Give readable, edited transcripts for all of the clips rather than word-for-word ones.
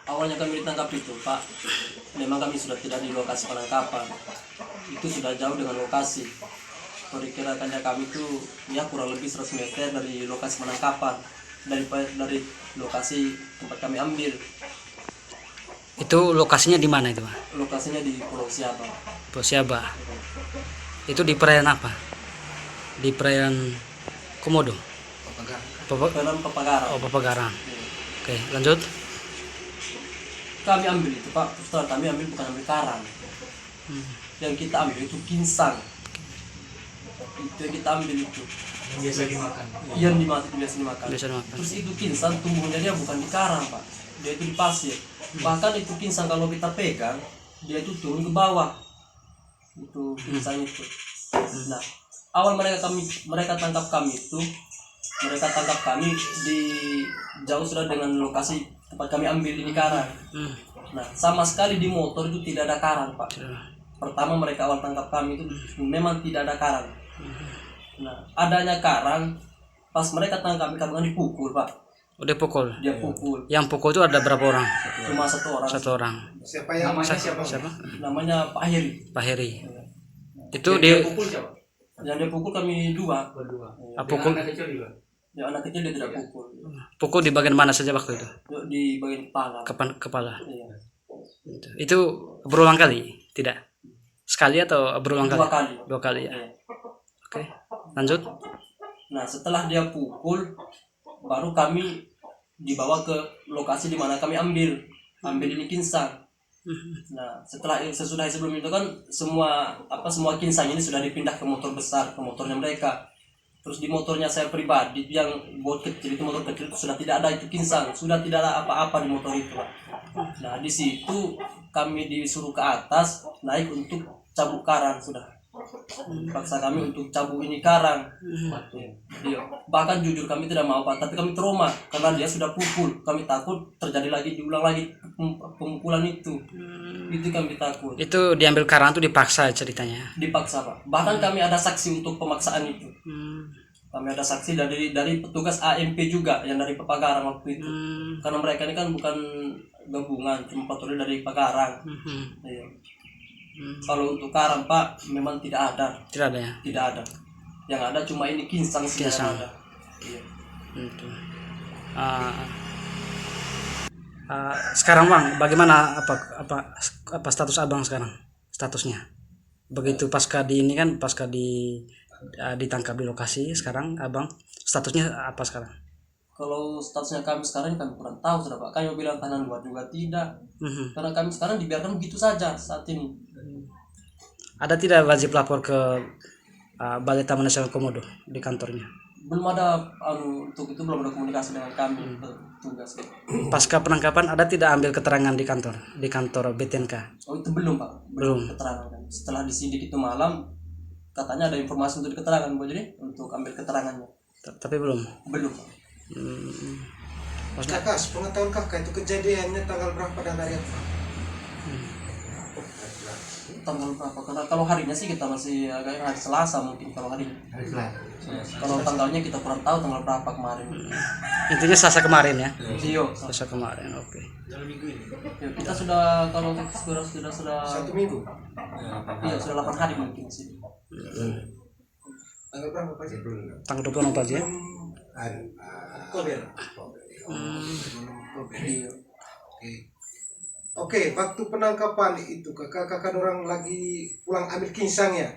awalnya kami ditangkap itu Pak, memang kami sudah tidak di lokasi penangkapan, itu sudah jauh dengan lokasi. Perkiraannya kami itu ya kurang lebih 100 meter dari lokasi penangkapan, dari lokasi tempat kami ambil. Itu lokasinya di mana itu, Pak? Lokasinya di Pulau Siaba. Pulau Siaba. Itu di perairan apa? Di perairan Komodo. Dalam Papagaran. Oh, Papagaran. Oke, lanjut. Kami ambil itu Pak, setelah kami ambil bukan ambil karang. Yang kita ambil itu ginsang. Itu yang kita ambil itu. Yang biasa dimakan. Yang biasa dimakan. Biasa dimakan. Terus itu ginsang tumbuhnya dia bukan di karang Pak, dia itu di pasir. Bahkan itu ginsang kalau kita pegang, dia itu turun ke bawah. Itu ginsang itu. Nah, awal mereka tangkap kami itu, mereka tangkap kami di jauh sudah dengan lokasi tempat kami ambil ini karang. Nah, sama sekali di motor itu tidak ada karang Pak. Pertama mereka awal tangkap kami itu memang tidak ada karang. Nah, adanya karang pas mereka tangkap kami dipukul Pak. Udah pukul. Dia pukul. Yang pukul itu ada berapa orang? Cuma satu orang. Satu orang. Siapa yang namanya siapa? Namanya Pak Heri. Pak Heri. Itu Dia dia pukul siapa? Yang dia pukul kami dua. Berdua. pukul. Anak kecil juga. Yang anak kecil dia tidak pukul. Pukul di bagian mana saja waktu itu? Di bagian kepala. Kepala. Iya. Itu berulang kali? Tidak. Sekali atau berulang kali? Dua kali. Dua kali ya. Iya. Oke. Lanjut. Nah, setelah dia pukul, baru kami dibawa ke lokasi di mana kami ambil ini ginsang. Nah, sesudah sebelum itu kan semua ginsang ini sudah dipindah ke motor besar, ke motornya mereka. Terus di motornya saya pribadi yang buat kecil itu, motor kecil itu sudah tidak ada itu ginsang, sudah tidak ada apa-apa di motor itu. Nah, di situ kami disuruh ke atas naik untuk cabut karang sudah. Paksa kami untuk cabut ini karang. Iya. Bahkan jujur kami tidak mau Pak, tapi kami trauma karena dia sudah pukul. Kami takut terjadi lagi, diulang lagi pemukulan itu. Itu kami takut. Itu diambil karang itu dipaksa ceritanya. Dipaksa Pak. Bahkan kami ada saksi untuk pemaksaan itu. Kami ada saksi dari petugas AMP juga yang dari Papagaran waktu itu. Karena mereka ini kan bukan gabungan, cuma patroli dari Papagaran. Iya. Kalau untuk karang Pak memang tidak ada. Tidak ada ya? Tidak ada. Yang ada cuma ini ginsang saja yang ada. Iya. Itu. Sekarang Bang, bagaimana apa status Abang sekarang? Statusnya. Begitu pasca ditangkap di lokasi, sekarang Abang statusnya apa sekarang? Kalau statusnya kami sekarang kami kurang tahu sudah Pak. Kami bilang tahanan luar juga tidak. Karena kami sekarang dibiarkan begitu saja saat ini. Ada tidak wajib lapor ke Balai Taman Nasional Komodo di kantornya? Belum ada untuk itu belum ada komunikasi dengan kami petugas. Pasca penangkapan ada tidak ambil keterangan di kantor BTNK? Oh itu belum Pak. Belum. Keterangan. Setelah disidik itu malam katanya ada informasi untuk keterangan jadi untuk ambil keterangannya. Tapi belum. Belum Pak. Kakak, pengetahuan kakak itu kejadiannya tanggal berapa dan hari apa? Tanggal berapa? Karena kalau harinya sih kita masih agak hari Selasa mungkin kalau harinya. Hari Selasa. Kalau tanggalnya kita kurang tahu tanggal berapa kemarin. Intinya Selasa kemarin ya? Iya. Selasa kemarin, oke. Dalam minggu ini. Ya, kita sudah kalau sudah 1 minggu. iya sudah 8 hari mungkin sih. Tanggal berapa Pak? Tanggal 26 aja ya? Oktober. Iya. Oke, waktu penangkapan itu kakak orang lagi pulang ambil ginsang ya?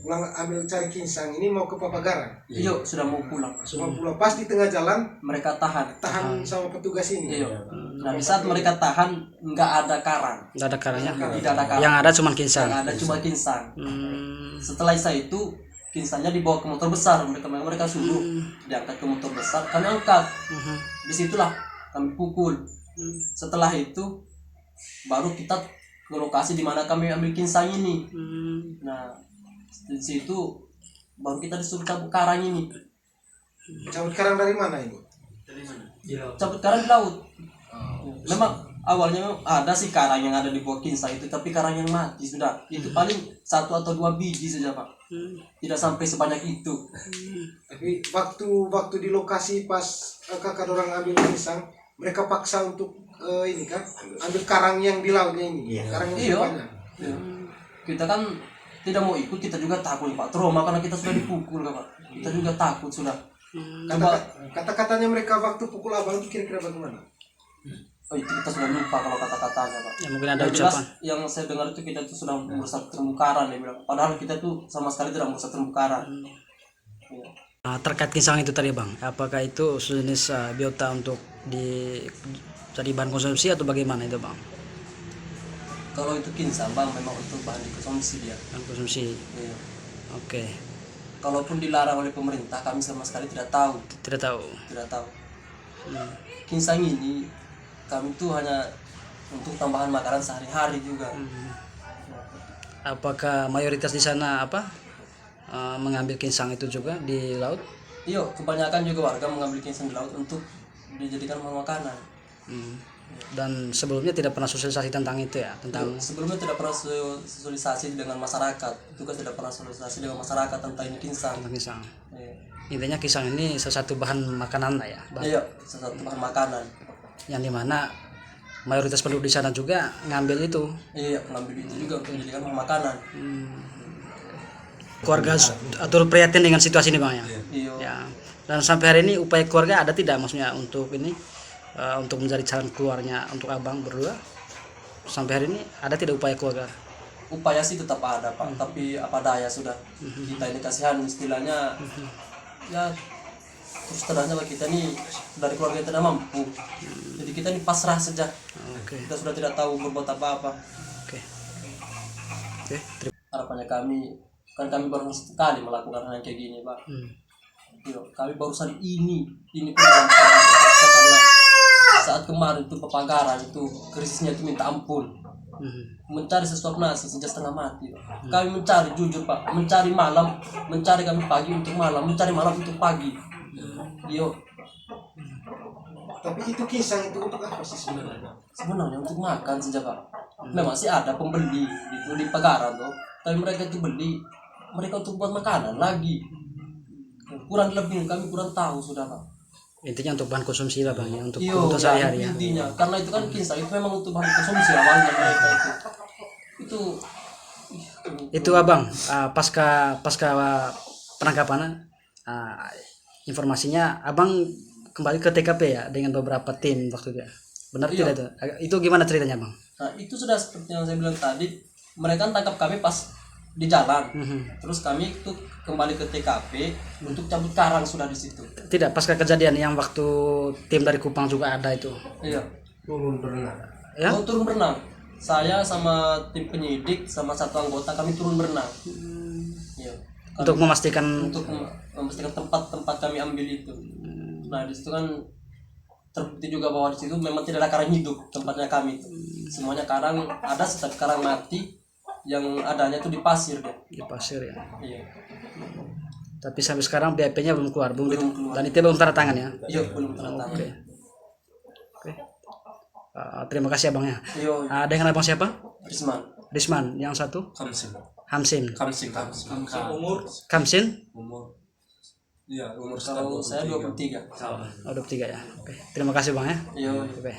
Pulang ambil cari ginsang, ini mau ke Papagaran? Iya, sudah mau pulang. Mau pulang, pas di tengah jalan Mereka tahan. sama petugas ini? Iya. Nah, di saat mereka tahan nggak ada karang. Nggak ada karangnya? Tidak ada karang. Yang ada cuma ginsang? Yang ada cuma ginsang. Setelah itu ginsangnya dibawa ke motor besar. Mereka suruh diangkat ke motor besar. Kami angkat. Disitulah kami pukul. Setelah itu baru kita ke lokasi di mana kami ambil ginsang ini. Nah, di situ baru kita disuruh cabut karang ini. Cabut karang dari mana ini? Cabut karang di laut. Memang awalnya ada sih karang yang ada di bawah ginsang itu, tapi karang yang mati sudah. Itu paling 1 atau 2 biji saja Pak. Tidak sampai sebanyak itu. Tapi waktu di lokasi pas kakak orang ambil ginsang, mereka paksa untuk ini kan ambil karang yang di lautnya ini, Iya. karang yang Iya. banyak. Iya. Kita kan tidak mau ikut, kita juga takut Pak, trauma karena kita sudah dipukul kan, Pak. Kita juga takut sudah. Coba, Kata-katanya mereka waktu pukul abang itu kira-kira bagaimana? oh itu kita sudah lupa kalau kata-katanya Pak. Ya mungkin ada Yang jelas, ucapan. yang saya dengar itu kita tuh sudah merusak terumbu karang, dia bilang. Padahal kita tuh sama sekali tidak merusak terumbu karang. Iya. Terkait kinsang itu tadi bang, apakah itu sejenis biota untuk jadi bahan konsumsi atau bagaimana itu bang? Kalau itu kinsang Bang, memang untuk bahan dikonsumsi dia. Bahan konsumsi. Iya. Oke, Kalaupun dilarang oleh pemerintah, kami sama sekali tidak tahu, tidak tahu. tidak tahu. Kinsang ini kami tuh hanya untuk tambahan makanan sehari-hari juga. Apakah mayoritas di sana mengambil kinsang itu juga di laut? Iya, kebanyakan juga warga mengambil kinsang di laut untuk dijadikan bahan makanan. Dan sebelumnya tidak pernah sosialisasi tentang itu ya, tentang Sebelumnya tidak pernah sosialisasi dengan masyarakat, juga tidak pernah sosialisasi dengan masyarakat tentang ini kinsang. kinsang. Iya, Intinya kinsang ini salah satu bahan makanan lah ya, iya, salah satu bahan makanan. yang dimana mayoritas penduduk di sana juga ngambil itu. Iya, mengambil itu juga untuk dijadikan bahan makanan. Keluarga turut prihatin dengan situasi ini bang ya. Iya. Ya. Dan sampai hari ini upaya keluarga ada tidak maksudnya untuk ini untuk mencari jalan keluarnya untuk abang berdua? Sampai hari ini ada tidak upaya keluarga? Upaya sih tetap ada Pak, tapi apa daya sudah. Kita ini kasihan istilahnya, ya terus terangnya bagi kita nih dari keluarga yang tidak mampu. Jadi kita ini pasrah saja. Oke. Kita sudah tidak tahu berbuat apa-apa. Oke. Oke. Harapannya kami baru sekali melakukan hal yang kayak gini Pak. Yo, kami barusan ini pun dalam keadaan terpaksa karena saat kemarin itu Papagaran itu krisisnya itu minta ampun. Mencari sesuap nasi sejak setengah mati Pak. Kami mencari jujur Pak, mencari malam, mencari kami pagi untuk malam, mencari malam untuk pagi. Yo, Tapi itu kinsang itu untuk apa sih sebenarnya? sebenarnya untuk makan saja Pak. Memang sih ada pembeli gitu di Pagaran tuh, tapi mereka itu beli mereka untuk buat makanan lagi. Kurang lebih kami kurang tahu sudah Pak. Intinya untuk bahan konsumsi lah bang ya, untuk Iya, kebutuhan sehari-hari ya. intinya karena itu kan kinsang itu memang untuk bahan konsumsi awalnya mereka itu Itu abang pasca penangkapan informasinya abang kembali ke TKP ya dengan beberapa tim waktu itu ya. Benar Iya. tidak itu? Itu gimana ceritanya bang? Nah itu sudah seperti yang saya bilang tadi, mereka tangkap kami pas di jalan, terus kami itu kembali ke TKP untuk cabut karang sudah di situ. Tidak, pasca kejadian yang waktu tim dari Kupang juga ada itu. Iya. Ya? Oh, turun berenang. Saya sama tim penyidik sama satu anggota kami turun berenang. Iya. Untuk memastikan Memastikan tempat kami ambil itu. Nah di situ kan terbukti juga bahwa di situ memang tidak ada karang hidup tempatnya kami. Semuanya karang ada, setiap karang mati yang adanya itu di pasir deh. di pasir ya. Iya. Tapi sampai sekarang BAP-nya belum keluar, Belum keluar. dan itu belum tanda tangan ya. Iya belum tanda tangan. Oke. Terima kasih abang ya. Iya. Dengan abang siapa? Risman. Risman, yang satu Kamsin. Hamsin. Umur Kamsin? Iya, umur Kalau saya 23. Oh, 23 ya. Oke. Terima kasih bang ya. Iya. Oke.